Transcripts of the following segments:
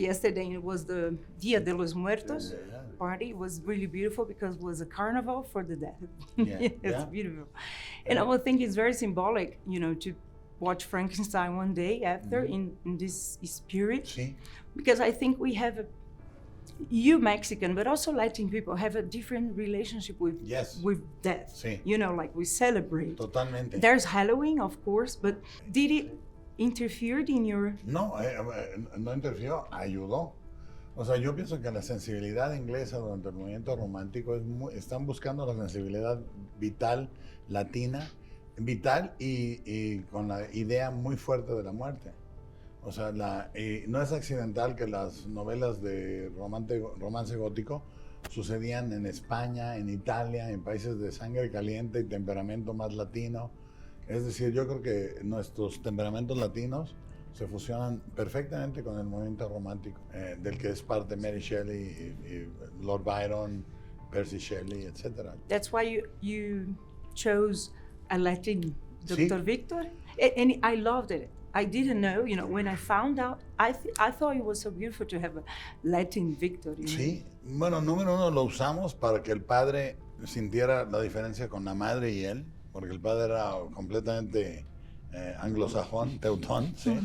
yesterday, and it was the Dia de los Muertos Yeah. party. It was really beautiful because it was a carnival for the dead. Yeah, It's yeah. beautiful. And I would think it's very symbolic, to watch Frankenstein one day after in this spirit. Sí, Because I think we have you Mexican, but also Latin people have a different relationship with Yes. with death. Sí. Like we celebrate. totalmente. There's Halloween, of course, but did it interfere in your? No, no interfirió, ayudó. O sea, yo pienso que la sensibilidad inglesa durante el movimiento romántico están buscando la sensibilidad vital latina, vital y con la idea muy fuerte de la muerte. O sea, no es accidental que las novelas de romance gótico sucedían en España, en Italia, en países de sangre caliente y temperamento más latino. Es decir, yo creo que nuestros temperamentos latinos se fusionan perfectamente con el movimiento romántico, del que es parte Mary Shelley, y Lord Byron, Percy Shelley, etc. That's why you chose a Latin Sí. Dr. Victor, and I loved it. I didn't know, when I found out, I thought it was so beautiful to have a Latin Victor. Sí, bueno, número uno lo usamos para que el padre sintiera la diferencia con la madre y él, porque el padre era completamente anglosajón, teutón, ¿sí?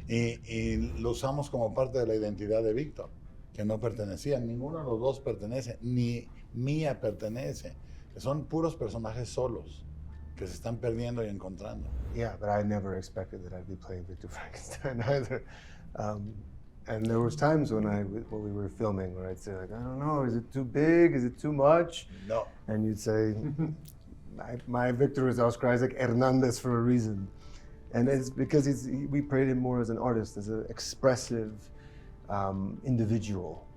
Y lo usamos como parte de la identidad de Víctor, que no pertenecía, ninguno de los dos pertenece, ni Mía pertenece, son puros personajes solos que se están perdiendo y encontrando. Yeah, but I never expected that I'd be playing Victor Frankenstein either. And there was times when we were filming where I'd say like, I don't know, is it too big? Is it too much? No. And you'd say, my Victor is Oscar Isaac Hernandez for a reason. And it's because we played him more as an artist, as an expressive individual.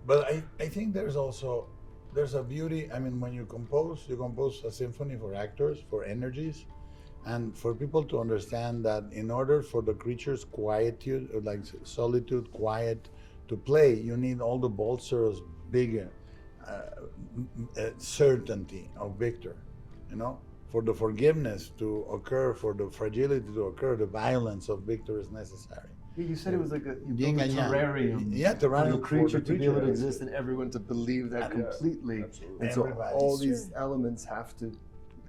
But I think there's a beauty. I mean, when you compose a symphony for actors, for energies, and for people to understand that in order for the creature's quietude, or like solitude, quiet, to play, you need all the bolsters, bigger certainty of Victor, For the forgiveness to occur, for the fragility to occur, the violence of Victor is necessary. You said it was like you Yin built a and yang. terrarium Yeah, for terrarium the for creature the to be able to creature. exist and everyone to believe that completely. absolutely. And so Everybody. all It's these true. elements have to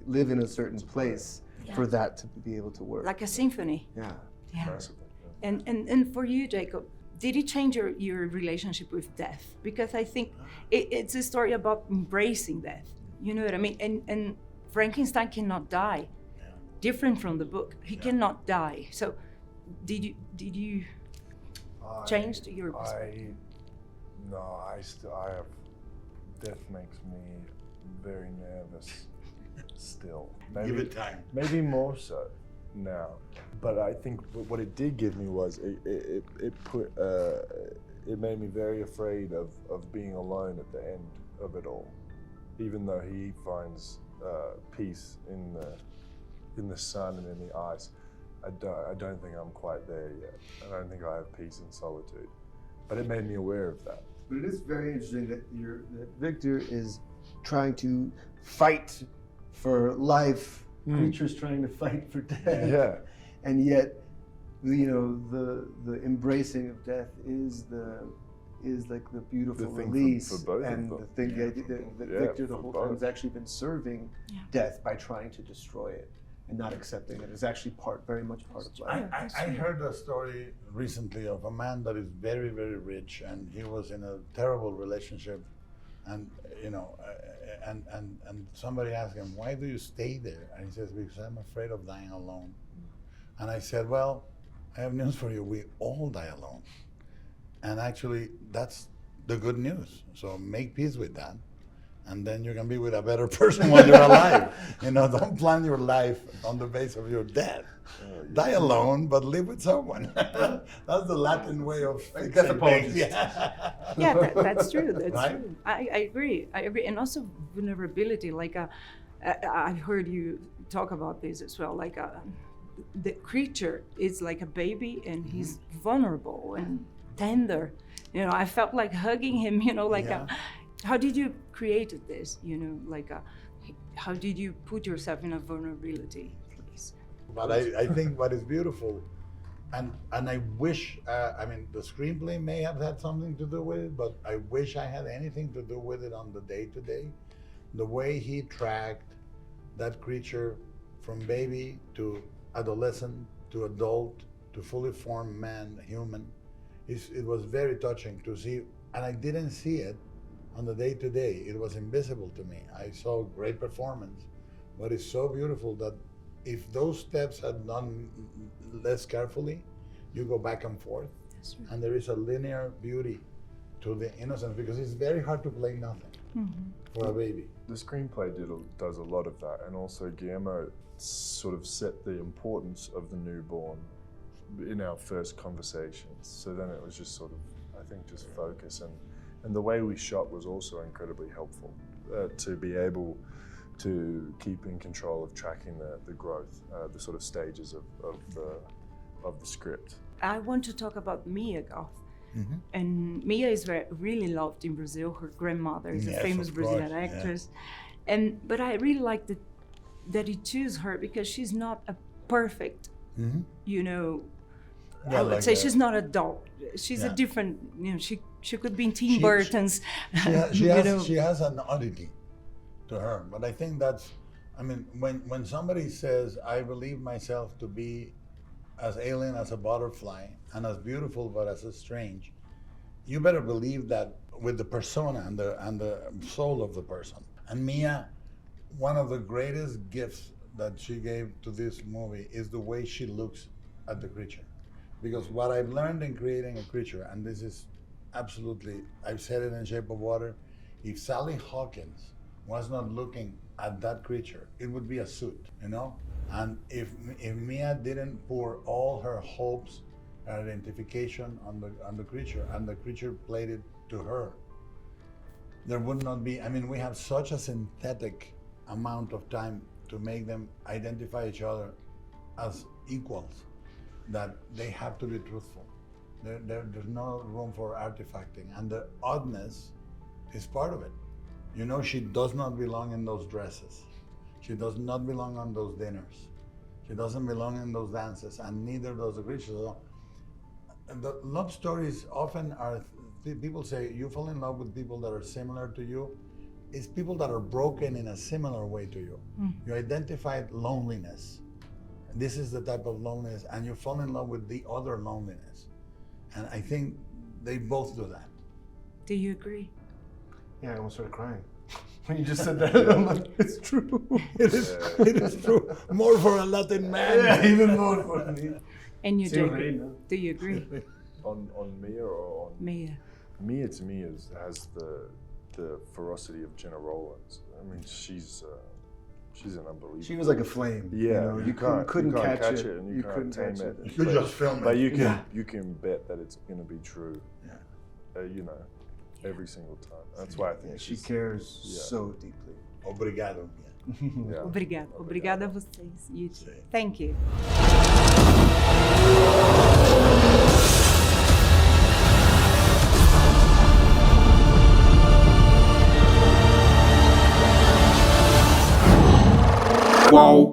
live in a certain place for that to be able to work. Like a symphony. Yeah. Yeah. Massively. Yeah. And for you, Jacob, did it change your relationship with death? Because I think it's a story about embracing death. You know what I mean? And Frankenstein cannot die. Different from the book, he cannot die. So, did you change your perspective? I have. Death makes me very nervous. Still, Give it time. Maybe more so now. But I think what it did give me was it made me very afraid of being alone at the end of it all. Even though he finds peace in the sun and in the ice, I don't think I'm quite there yet. I don't think I have peace in solitude. But it made me aware of that. But it is very interesting that Victor is trying to fight for life, creatures trying to fight for death. Yeah. And yet, the embracing of death is like the beautiful The thing release. for both of and them. the thing that Yeah, Victor the for whole time has both. actually been serving death by trying to destroy it and not accepting it. It's actually very much part of life. I heard a story recently of a man that is very, very rich, and he was in a terrible relationship, and and somebody asked him, "Why do you stay there?" And he says, "Because I'm afraid of dying alone." And I said, "Well, I have news for you. We all die alone, and actually, that's the good news. So make peace with that." And then you can be with a better person when you're alive. Don't plan your life on the base of your death. Die alone, but live with someone. That's the Latin way of Death apologist. Yeah. Yeah, that's true. That's Right? true. I agree. And also vulnerability. Like I've heard you talk about this as well. Like the creature is like a baby, and he's vulnerable and tender. I felt like hugging him. Yeah. How did you create this? How did you put yourself in a vulnerability, please? But I think what is beautiful, And I wish, I mean, the screenplay may have had something to do with it, but I wish I had anything to do with it on the day-to-day. The way he tracked that creature from baby to adolescent to adult to fully formed man, human, it was very touching to see. And I didn't see it on the day-to-day. It was invisible to me. I saw great performance, but it's so beautiful that if those steps had done less carefully, you go back and forth, That's right. and there is a linear beauty to the innocence, because it's very hard to play nothing for a baby. The screenplay does a lot of that, and also Guillermo sort of set the importance of the newborn in our first conversations. So then it was just sort of, I think, just focus, and the way we shot was also incredibly helpful to be able to keep in control of tracking the growth, the sort of stages of the script. I want to talk about Mia Goth. Mm-hmm. And Mia is really loved in Brazil. Her grandmother is Yes, a famous of course, Brazilian yeah. actress. But I really like that he chose her because she's not a perfect, Mm-hmm. you know, Yeah, I would like say a- she's not a doll. She's a Yeah. different, you know, she could be in Tim She- Burton's, She you know. has an oddity to her, but I think that's, I mean, when somebody says, I believe myself to be as alien as a butterfly and as beautiful but as strange, you better believe that with the persona and the soul of the person. And Mia, one of the greatest gifts that she gave to this movie is the way she looks at the creature. Because what I've learned in creating a creature, and this is absolutely, I've said it in Shape of Water, if Sally Hawkins was not looking at that creature, it would be a suit, you know? And if Mia didn't pour all her hopes and identification on the creature, and the creature played it to her, there would not be, I mean, we have such a synthetic amount of time to make them identify each other as equals that they have to be truthful. There's no room for artifacting, and the oddness is part of it. You know, she does not belong in those dresses. She does not belong on those dinners. She doesn't belong in those dances, and neither does the creature. So, the love stories often are, people say you fall in love with people that are similar to you. It's people that are broken in a similar way to you. You identified loneliness. This is the type of loneliness, and you fall in love with the other loneliness. And I think they both do that. Do you agree? Yeah, I almost started crying when you just said that. I'm like, it's true. It is true. More for a Latin man. Yeah, even more for me. And you Sí, do okay, agree? no. Do you agree, On Mia or on Mia? Mia to me has the ferocity of Jenna Rollins. I mean, she's an unbelievable. She was like a flame. Yeah, you couldn't catch it. and you can't couldn't tame catch it. it. You just film But it. you can Yeah. you can bet that it's going to be true. Yeah. You know, every single time. That's why I think Yeah, she she's, cares Yeah. so deeply. Obrigado. Yeah. Obrigada. Obrigada a vocês. You too. Sim. Thank you. Whoa.